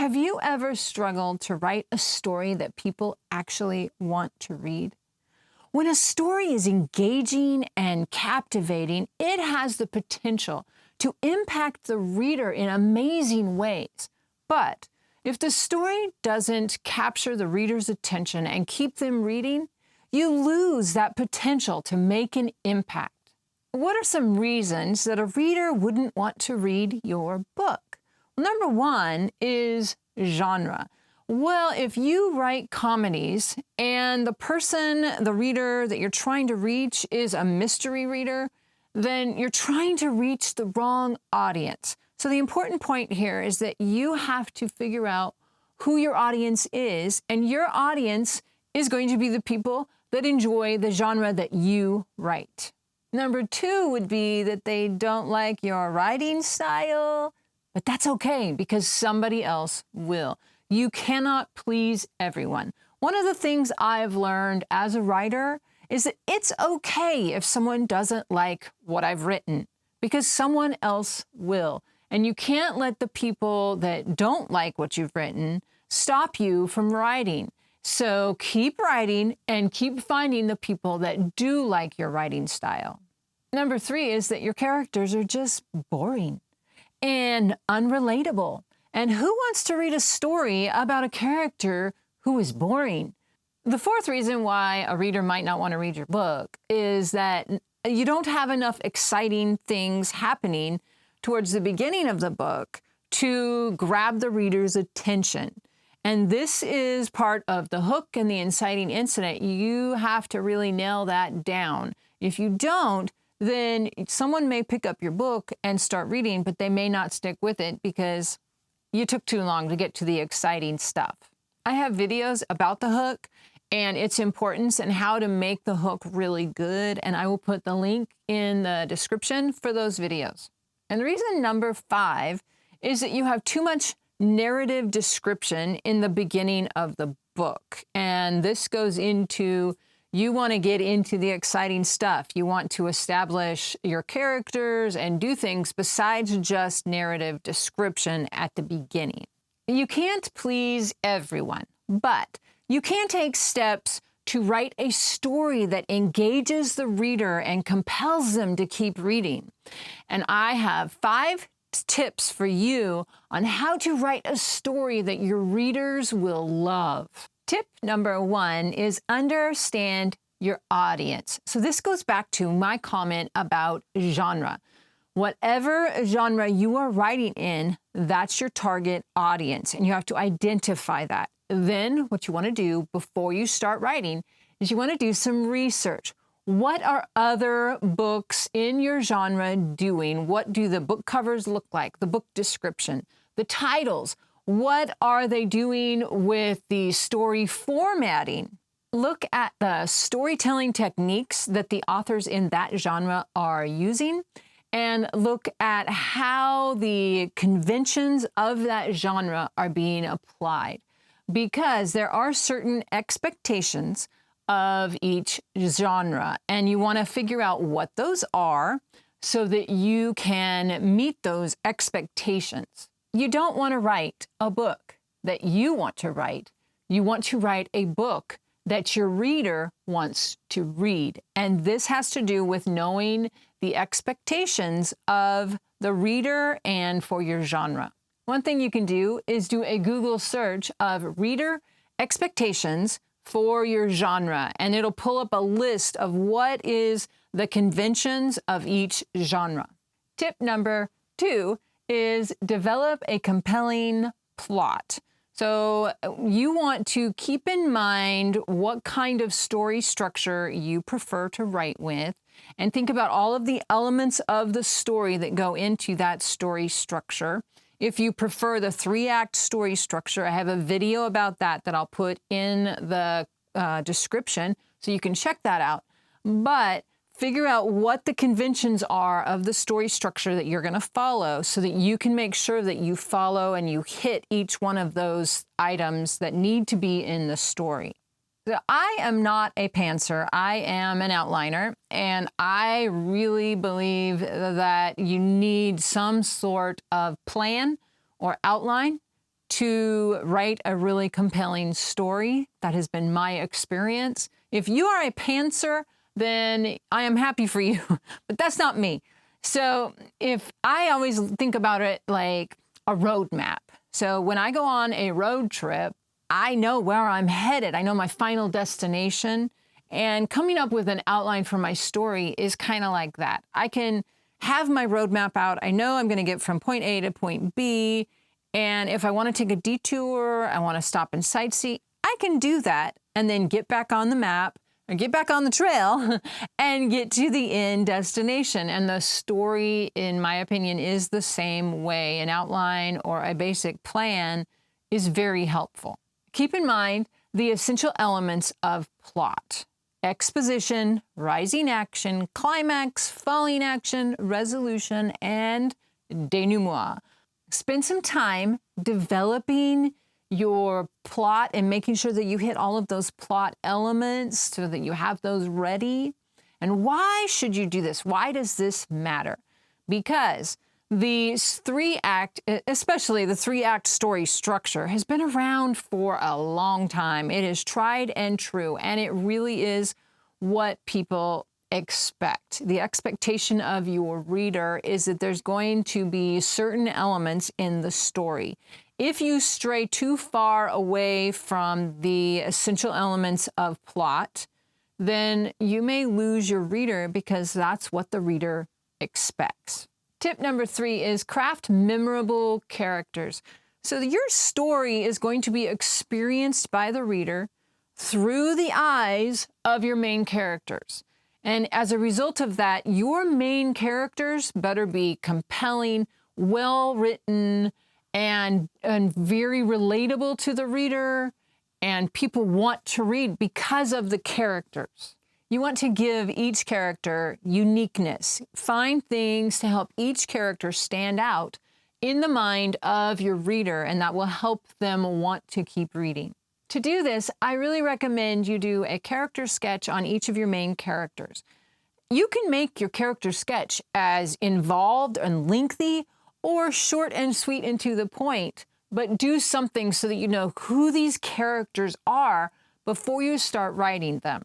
Have you ever struggled to write a story that people actually want to read? When a story is engaging and captivating, it has the potential to impact the reader in amazing ways. But if the story doesn't capture the reader's attention and keep them reading, you lose that potential to make an impact. What are some reasons that a reader wouldn't want to read your book? Well, number one is genre. Well, if you write comedies and the reader that you're trying to reach is a mystery reader, then you're trying to reach the wrong audience. So the important point here is that you have to figure out who your audience is, and your audience is going to be the people that enjoy the genre that you write. Number two would be that they don't like your writing style, but that's okay because somebody else will. You cannot please everyone. One of the things I've learned as a writer is that it's okay if someone doesn't like what I've written because someone else will. And you can't let the people that don't like what you've written stop you from writing. So keep writing and keep finding the people that do like your writing style. Number three is that your characters are just boring and unrelatable. And who wants to read a story about a character who is boring? The fourth reason why a reader might not want to read your book is that you don't have enough exciting things happening towards the beginning of the book to grab the reader's attention. And this is part of the hook and the inciting incident. You have to really nail that down. If you don't, then someone may pick up your book and start reading, but they may not stick with it because you took too long to get to the exciting stuff. I have videos about the hook and its importance and how to make the hook really good, and I will put the link in the description for those videos. And the reason number five is that you have too much narrative description in the beginning of the book. And this goes into, you want to get into the exciting stuff. You want to establish your characters and do things besides just narrative description at the beginning. You can't please everyone, but you can take steps to write a story that engages the reader and compels them to keep reading. And I have 5 tips for you on how to write a story that your readers will love. Tip number 1 is understand your audience. So this goes back to my comment about genre. Whatever genre you are writing in, that's your target audience, and you have to identify that. Then what you want to do before you start writing is you want to do some research. What are other books in your genre doing? What do the book covers look like? The book description, the titles. What are they doing with the story formatting? Look at the storytelling techniques that the authors in that genre are using, and look at how the conventions of that genre are being applied. Because there are certain expectations of each genre, and you want to figure out what those are so that you can meet those expectations. You don't want to write a book that you want to write. You want to write a book that your reader wants to read. And this has to do with knowing the expectations of the reader and for your genre. One thing you can do is do a Google search of reader expectations for your genre, and it'll pull up a list of what is the conventions of each genre. Tip number 2 is develop a compelling plot. So you want to keep in mind what kind of story structure you prefer to write with, and think about all of the elements of the story that go into that story structure. If you prefer the 3-act story structure, I have a video about that I'll put in the description, so you can check that out. But figure out what the conventions are of the story structure that you're going to follow so that you can make sure that you follow and you hit each one of those items that need to be in the story. So I am not a pantser. I am an outliner, and I really believe that you need some sort of plan or outline to write a really compelling story. That has been my experience. If you are a pantser, then I am happy for you, but that's not me. So if I always think about it like a road map. So when I go on a road trip, I know where I'm headed. I know my final destination. And coming up with an outline for my story is kind of like that. I can have my roadmap out. I know I'm going to get from point A to point B. And if I want to take a detour, I want to stop and sightsee, I can do that and then get back on the map or get back on the trail and get to the end destination. And the story, in my opinion, is the same way. An outline or a basic plan is very helpful. Keep in mind the essential elements of plot: exposition, rising action, climax, falling action, resolution, and denouement. Spend some time developing your plot and making sure that you hit all of those plot elements so that you have those ready. And why should you do this? Why does this matter? Because the especially the three-act story structure, has been around for a long time. It is tried and true, and it really is what people expect. The expectation of your reader is that there's going to be certain elements in the story. If you stray too far away from the essential elements of plot, then you may lose your reader because that's what the reader expects. Tip number 3 is craft memorable characters. So your story is going to be experienced by the reader through the eyes of your main characters. And as a result of that, your main characters better be compelling, well-written, and very relatable to the reader, and people want to read because of the characters. You want to give each character uniqueness. Find things to help each character stand out in the mind of your reader, and that will help them want to keep reading. To do this, I really recommend you do a character sketch on each of your main characters. You can make your character sketch as involved and lengthy or short and sweet and to the point, but do something so that you know who these characters are before you start writing them.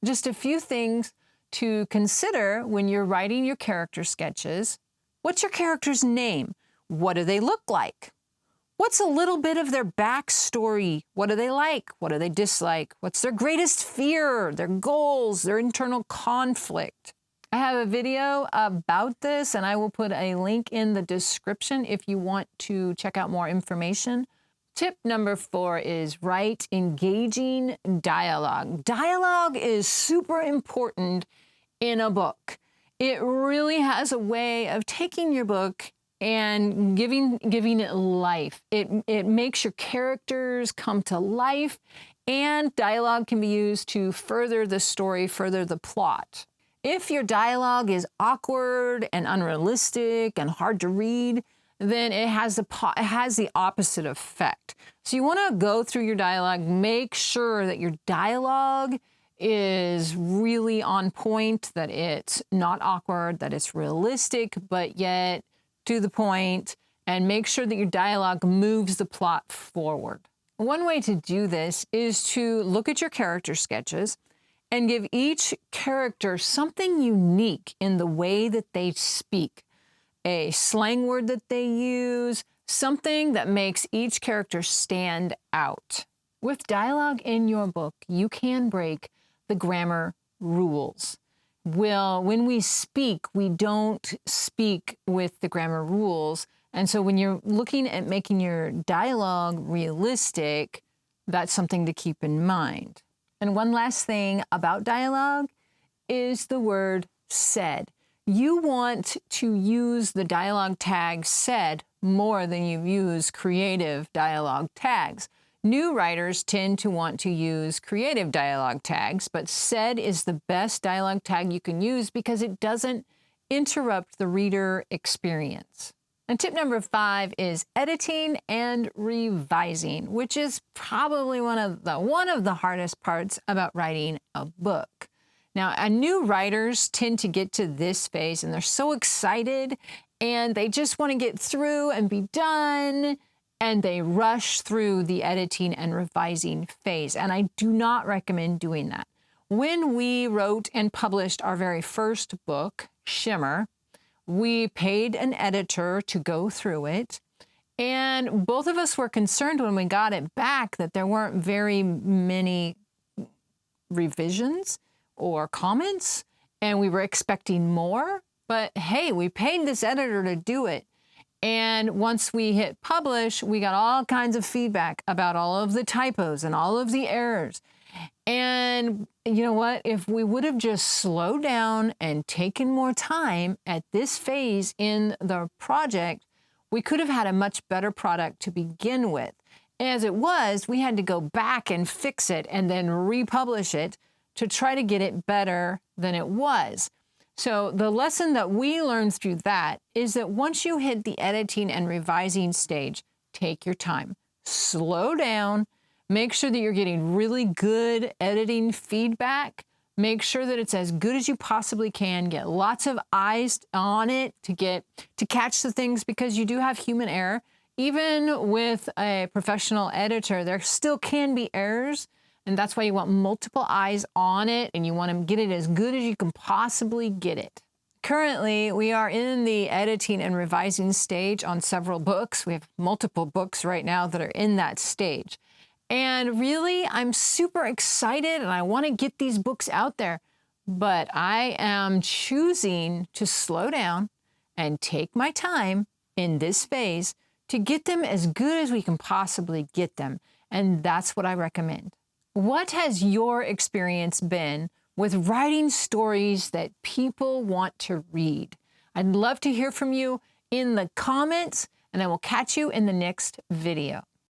Just a few things to consider when you're writing your character sketches. What's your character's name? What do they look like? What's a little bit of their backstory? What do they like? What do they dislike? What's their greatest fear, their goals, their internal conflict? I have a video about this, and I will put a link in the description if you want to check out more information. Tip number 4 is write engaging dialogue. Dialogue is super important in a book. It really has a way of taking your book and giving it life. It makes your characters come to life, and dialogue can be used to further the story, further the plot. If your dialogue is awkward and unrealistic and hard to read, then it has the opposite effect. So you want to go through your dialogue, make sure that your dialogue is really on point, that it's not awkward, that it's realistic, but yet to the point, and make sure that your dialogue moves the plot forward. One way to do this is to look at your character sketches and give each character something unique in the way that they speak. A slang word that they use, something that makes each character stand out. With dialogue in your book, you can break the grammar rules. Well, when we speak, we don't speak with the grammar rules. And so when you're looking at making your dialogue realistic, that's something to keep in mind. And one last thing about dialogue is the word said. You want to use the dialogue tag said more than you use creative dialogue tags. New writers tend to want to use creative dialogue tags, but said is the best dialogue tag you can use because it doesn't interrupt the reader experience. And tip number 5 is editing and revising, which is probably one of the hardest parts about writing a book. Now, new writers tend to get to this phase and they're so excited and they just want to get through and be done. and they rush through the editing and revising phase. And I do not recommend doing that. When we wrote and published our very first book, Shimmer, we paid an editor to go through it. And both of us were concerned when we got it back that there weren't very many revisions or comments, and we were expecting more. But hey, we paid this editor to do it. And once we hit publish, we got all kinds of feedback about all of the typos and all of the errors. And you know what? If we would have just slowed down and taken more time at this phase in the project, we could have had a much better product to begin with. As it was, we had to go back and fix it and then republish it to try to get it better than it was. So the lesson that we learned through that is that once you hit the editing and revising stage, take your time, slow down, make sure that you're getting really good editing feedback, make sure that it's as good as you possibly can, get lots of eyes on it to catch the things, because you do have human error. Even with a professional editor, there still can be errors. And that's why you want multiple eyes on it, and you want to get it as good as you can possibly get it. Currently, we are in the editing and revising stage on several books. We have multiple books right now that are in that stage. And really, I'm super excited and I want to get these books out there. But I am choosing to slow down and take my time in this phase to get them as good as we can possibly get them. And that's what I recommend. What has your experience been with writing stories that people want to read? I'd love to hear from you in the comments, and I will catch you in the next video.